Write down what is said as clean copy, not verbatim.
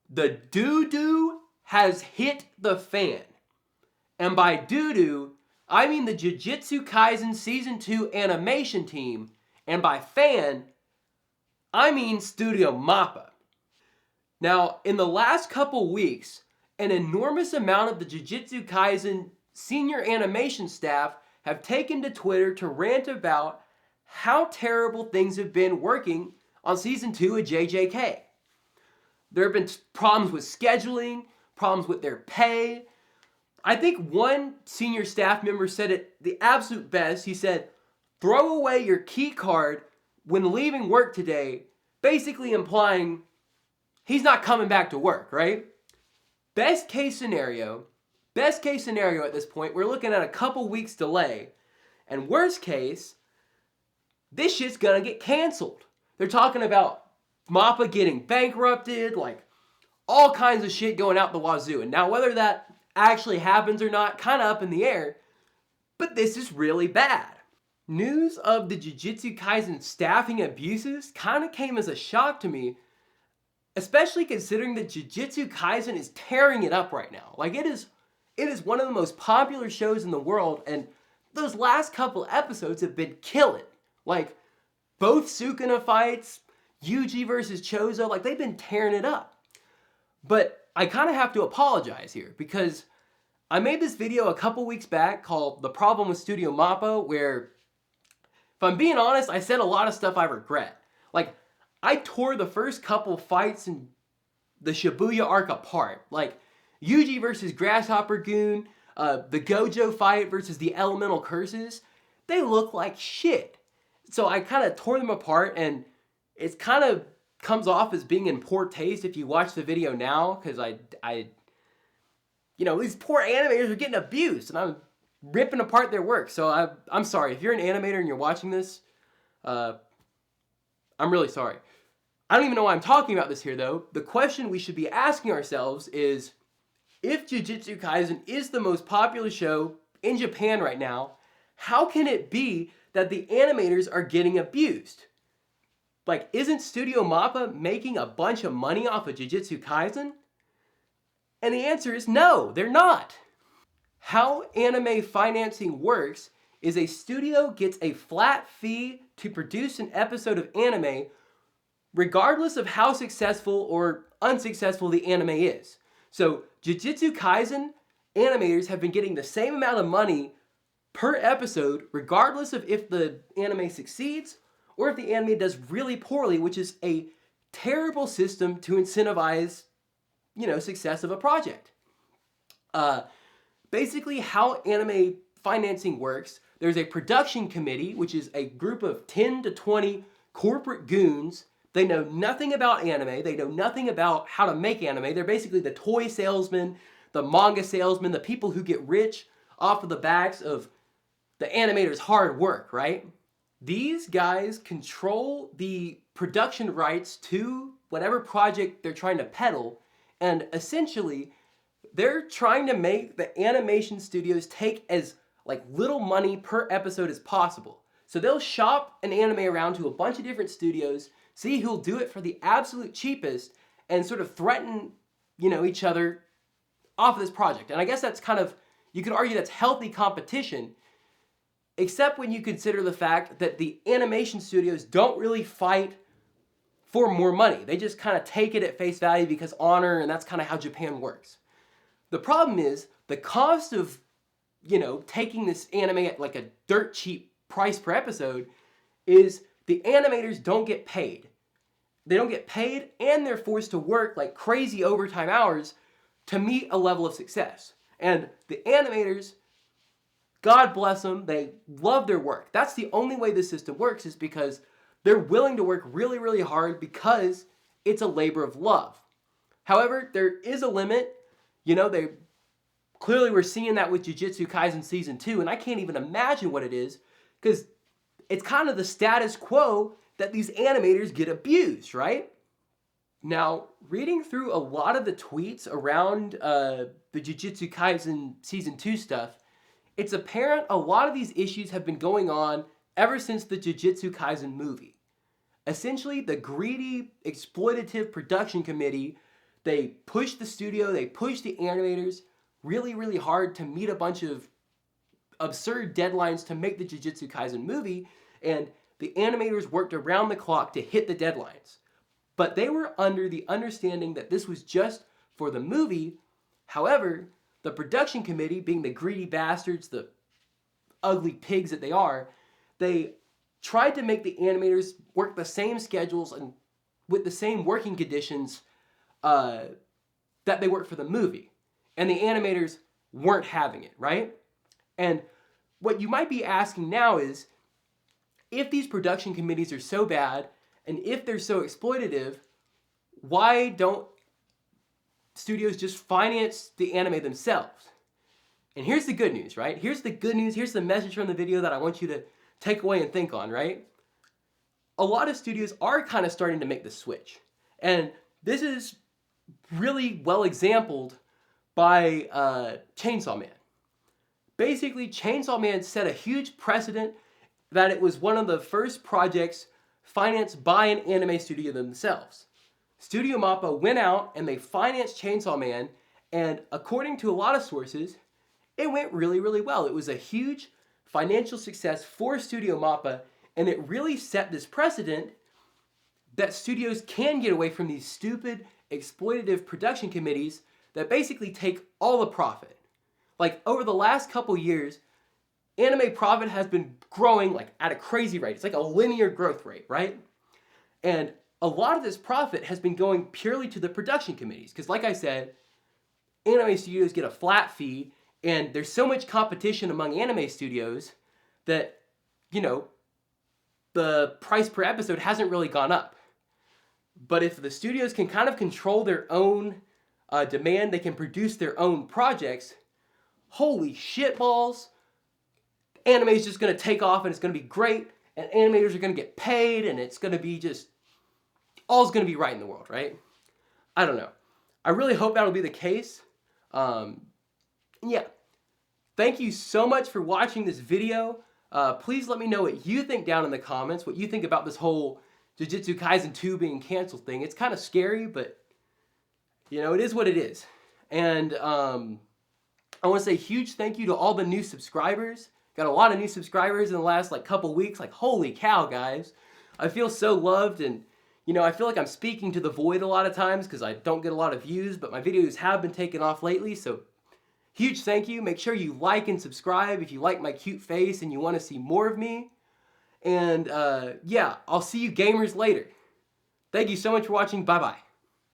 The doo-doo has hit the fan. And by doo-doo, I mean the Jujutsu Kaisen Season 2 animation team. And by fan, I mean Studio Mappa. Now, in the last couple weeks, an enormous amount of the Jujutsu Kaisen senior animation staff have taken to Twitter to rant about how terrible things have been working on Season 2 of JJK. There have been problems with scheduling, problems with their pay. I think one senior staff member said it the absolute best. He said, "Throw away your key card when leaving work today," basically implying he's not coming back to work, right? Best case scenario at this point, we're looking at a couple weeks delay. And worst case, this shit's gonna get canceled. They're talking about Mappa getting bankrupted, like all kinds of shit going out the wazoo. And now whether that actually happens or not, kind of up in the air, but this is really bad. News of the Jujutsu Kaisen staffing abuses kind of came as a shock to me, especially considering that Jujutsu Kaisen is tearing it up right now. Like it is one of the most popular shows in the world, and those last couple episodes have been killing. Like both Sukuna fights, Yuji versus Chozo, like they've been tearing it up. But I kind of have to apologize here because I made this video a couple weeks back called The Problem with Studio Mappa, where, if I'm being honest, I said a lot of stuff I regret. Like, I tore the first couple fights in the Shibuya arc apart. Like, Yuji versus Grasshopper Goon, the Gojo fight versus the Elemental Curses, they look like shit. So I kind of tore them apart, and it's kind of comes off as being in poor taste if you watch the video now, because I these poor animators are getting abused, and I'm ripping apart their work. So I'm sorry. If you're an animator and you're watching this, I'm really sorry. I don't even know why I'm talking about this here, though. The question we should be asking ourselves is, if Jujutsu Kaisen is the most popular show in Japan right now, how can it be that the animators are getting abused? Like, isn't Studio Mappa making a bunch of money off of Jujutsu Kaisen? And the answer is no, they're not. How anime financing works is a studio gets a flat fee to produce an episode of anime regardless of how successful or unsuccessful the anime is. So Jujutsu Kaisen animators have been getting the same amount of money per episode regardless of if the anime succeeds or if the anime does really poorly, which is a terrible system to incentivize, success of a project. Basically, how anime financing works, there's a production committee, which is a group of 10 to 20 corporate goons. They know nothing about anime. They know nothing about how to make anime. They're basically the toy salesmen, the manga salesmen, the people who get rich off of the backs of the animator's hard work, right? These guys control the production rights to whatever project they're trying to peddle, and essentially, they're trying to make the animation studios take as little money per episode as possible. So they'll shop an anime around to a bunch of different studios, see who'll do it for the absolute cheapest, and sort of threaten, each other off of this project. And I guess that's kind of, you could argue that's healthy competition, except when you consider the fact that the animation studios don't really fight for more money. They just kind of take it at face value because honor, and that's kind of how Japan works. The problem is the cost of, taking this anime at a dirt cheap price per episode is the animators don't get paid. They don't get paid, and they're forced to work like crazy overtime hours to meet a level of success. And the animators, God bless them, they love their work. That's the only way this system works, is because they're willing to work really, really hard because it's a labor of love. However, there is a limit. They clearly were seeing that with Jujutsu Kaisen Season 2, and I can't even imagine what it is, because it's kind of the status quo that these animators get abused, right? Now, reading through a lot of the tweets around the Jujutsu Kaisen Season 2 stuff, it's apparent a lot of these issues have been going on ever since the Jujutsu Kaisen movie. Essentially, the greedy, exploitative production committee They pushed the studio, they pushed the animators really, really hard to meet a bunch of absurd deadlines to make the Jujutsu Kaisen movie, and the animators worked around the clock to hit the deadlines. But they were under the understanding that this was just for the movie. However, the production committee, being the greedy bastards, the ugly pigs that they are, they tried to make the animators work the same schedules and with the same working conditions that they worked for the movie. And the animators weren't having it, right? And what you might be asking now is, if these production committees are so bad, and if they're so exploitative, why don't studios just finance the anime themselves? And here's the good news, right? Here's the good news, here's the message from the video that I want you to take away and think on, right? A lot of studios are kind of starting to make the switch. And this is really well exampled by Chainsaw Man. Basically, Chainsaw Man set a huge precedent that it was one of the first projects financed by an anime studio themselves. Studio Mappa went out and they financed Chainsaw Man, and according to a lot of sources, it went really, really well. It was a huge financial success for Studio Mappa, and it really set this precedent that studios can get away from these stupid, exploitative production committees that basically take all the profit. Like, over the last couple years, anime profit has been growing like at a crazy rate. It's like a linear growth rate, right? And a lot of this profit has been going purely to the production committees. Because like I said, anime studios get a flat fee, and there's so much competition among anime studios that, you know, the price per episode hasn't really gone up. But if the studios can kind of control their own demand, they can produce their own projects, holy shitballs, anime is just going to take off and it's going to be great, and animators are going to get paid, and it's going to be just, all's going to be right in the world, right? I don't know. I really hope that'll be the case. Yeah. Thank you so much for watching this video. Please let me know what you think down in the comments, what you think about this whole Jujutsu Kaisen 2 being canceled thing. It's kind of scary, but, you know, it is what it is. And I want to say a huge thank you to all the new subscribers. Got a lot of new subscribers in the last couple weeks. Like, holy cow, guys. I feel so loved, and you know, I feel like I'm speaking to the void a lot of times because I don't get a lot of views, but my videos have been taking off lately, so huge thank you. Make sure you like and subscribe if you like my cute face and you want to see more of me. And yeah, I'll see you gamers later. Thank you so much for watching. Bye-bye.